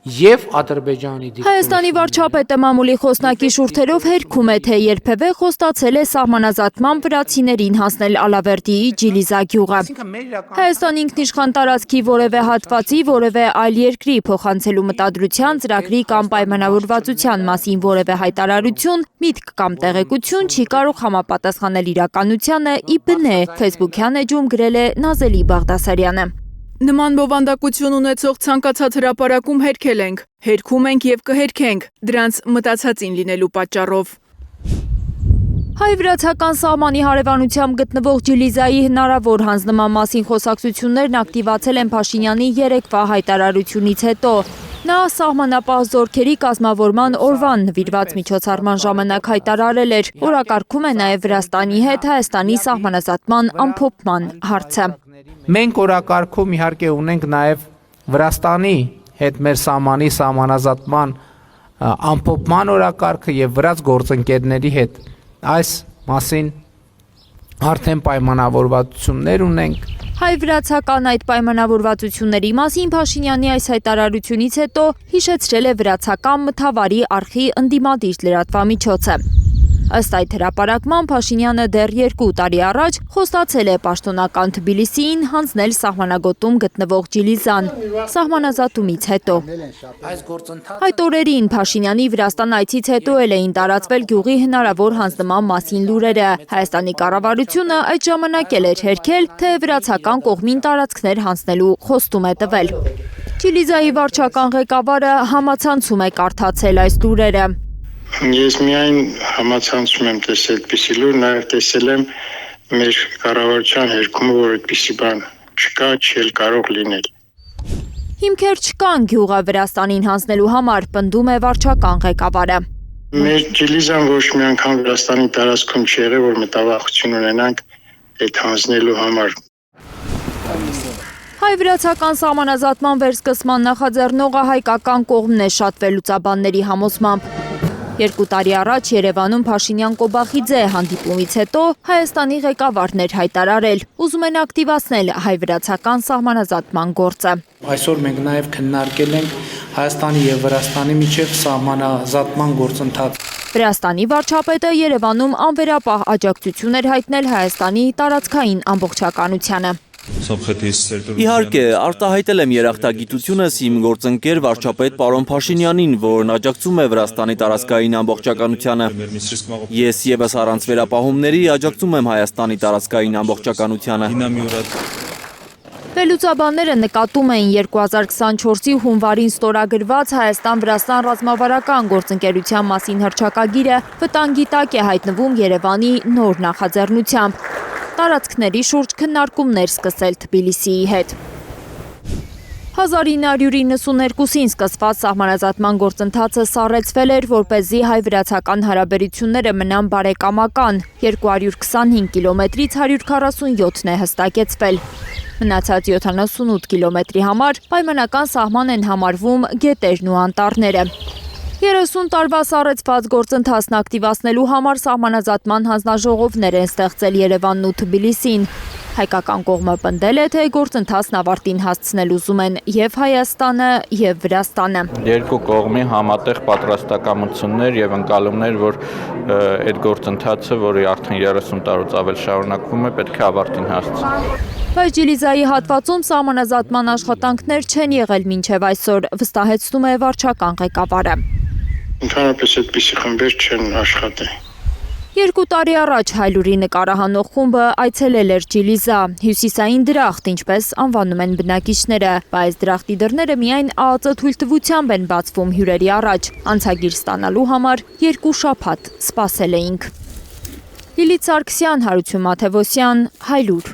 եւ Ադրբեջանի Հայաստանի վարչապետը մամուլի խոսնակի շուրթերով հերքում է, թե երբևէ խոստացել է սահմանազատման վրացիներին հասնել Ալավերդիի Ջիլիզա գյուղը։ Հայաստանի ինքնիշխան տարածքի որևէ հատվածի, որևէ այլ երկրի փոխանցելու մտադրության, ծրագրի կամ պայմանավորվածության մասին որևէ հայտարարություն, միտք կամ տեղեկություն չի կարող համապատասխանել իրականությանը, ի բնե Facebook-յան էջում գրել է Նազելի Բաղդասարյանը։ Նման բովանդակություն ունեցող ցանկացած հրապարակում հերքել ենք, հերքում ենք եւ կհերքենք, դրանց մտածածին լինելու պատճառով։ Հայ-վրացական սահմանի հարևանությամբ գտնվող Ջիլիզայի հնարավոր հանձնման մասին խոսակցություններն ակտիվացել են Փաշինյանի երեկվա հայտարարությունից հետո։ Նա սահմանապահ զորքերի կազմավորման օրվան նվիրված միջոցառման ժամանակ հայտարարել էր, օրակարգում է նաև Վրաստանի հետ Հայաստանի սահմանազատման ամփոփման հարցը։ Մենք օրակարգում իհարկե ունենք նաև Վրաստանի հետ մեր սահմանի սահմանազատման ամփոփման օրակարգը եւ վրաց գործընկերների հետ այս մասին արդեն պայմանավորվածություններ ունենք։ Հայ-վրացական այդ պայմանավորվածությունների մասին Փաշինյանի այս հայտարարությունից հետո հիշեցրել է վրացական մթավարի արխի ընդդիմադիր լրատվամիջոցը։ Ըստ այդ հրապարակման Փաշինյանը դեռ 2 տարի առաջ խոստացել է պաշտոնական Թբիլիսիին հանձնել սահմանագոտում գտնվող Ջիլիզան սահմանազատումից հետո։ Այդ օրերին Փաշինյանի Վրաստան այցից հետո էին տարածվել գյուղի հնարավոր հանձնման մասին լուրերը։ Հայաստանի կառավարությունը այդ ժամանակ էր հերքել, թե վրացական կողմին տարածքներ հանձնելու խոստում է տվել։ Ջիլիզայի վարչական ղեկավարը համացանցում է կարդացել այս լուրերը։ Ես միայն համացանցում եմ տեսել այդպիսի լուր, նաև տեսել եմ մեր կառավարության հերքումը, որ այդպիսի բան չկա, չի կարող լինել։ Հիմքեր չկան գյուղը Վրաստանին հանձնելու համար, պնդում է վարչական ղեկավարը։ Մեր Ջիլիզան ոչ մի անգամ Վրաստանի տարածքում չի եղել, որ մտավախություն ունենանք այդ հանձնելու համար։ Հայ-վրացական սահմանազատման վերսկսման նախաձեռնողը հայկական կողմն է շատ վերլուծաբանների համոզմամբ։ 2 տարի առաջ Երևանում Փաշինյան-Կոբախիձե հանդիպումից հետո Հայաստանի ղեկավարն էր հայտարարել, ուզում են ակտիվացնել հայ-վրացական սահմանազատման գործը։ Այսօր մենք նաև քննարկել ենք Հայաստանի եւ Վրաստանի միջև սահմանազատման գործընթաց։ Վրաստանի վարչապետը Երևանում անվերապահ աջակցություն էր հայտնել Հայաստանի տարածքային ամբողջականությանը։ Իհարկե, արտահայտել եմ երախտագիտությունս իմ գործընկեր վարչապետ պարոն Փաշինյանին, որն աջակցում է Վրաստանի տարածքային ամբողջականությանը։ Ես ևս առանց վերապահումների աջակցում եմ Հայաստանի տարածքային ամբողջականությանը։ Վերլուծաբանները նկատում էին 2024-ի հունվարին ստորագրված Հայաստան-Վրաստան ռազմավարական գործընկերության մասին հռչակագիրը վտանգի տակ է հայտնվում Երևանի նոր նախաձեռնությամբ։ Տարածքների շուրջ քննարկումներ սկսել Թբիլիսիի հետ։ 1992-ին սկսված սահմանազատման գործընթացը սառեցվել էր, որպեսզի հայ-վրացական հարաբերությունները մնան բարեկամական, 225 կիլոմետրից 147-ն է հստակեցվել։ Մնացած 78 կիլոմետրի համար պայմանական սահման են համարվում գետերն ու անտառները։ 30 տարվա սառեցված գործընթացն ակտիվացնելու համար սահմանազատման հանձնաժողովներ են ստեղծել Երևանն ու Թբիլիսին։ Հայկական կողմը պնդել է, թե գործընթացն ավարտին հասցնել ուզում են և Հայաստանը, և Վրաստանը։ Երկու կողմի համատեղ պատրաստակամություններ և ընկալումներ, որ այդ գործընթացը, որի արդեն 30 տարուց ավել շարունակվում է, պետք է ավարտին հասցնի։ Բայց Ջիլիզայի հատվածում սահմանազատման աշխատանքներ չեն եղել մինչև այսօր, վստահեցնում է վարչական ղեկավարը։ Ընդհանրապես այդպիսի խմբեր չեն աշխատել։ 2 տարի առաջ Հայլուրի նկարահանող խումբը այցելել էր Ջիլիզա, հյուսիսային դրախտ, ինչպես անվանում են բնակիչները, բայց դրախտի դռները միայն ԱԱԾ թույլտվությամբ են բացվում հյուրերի առաջ, անցագիր ստանալու համար 2 շաբաթ սպասել էինք։ Լիլիթ Սարգսյան, Հարություն Մաթևոսյան, Հայլուր։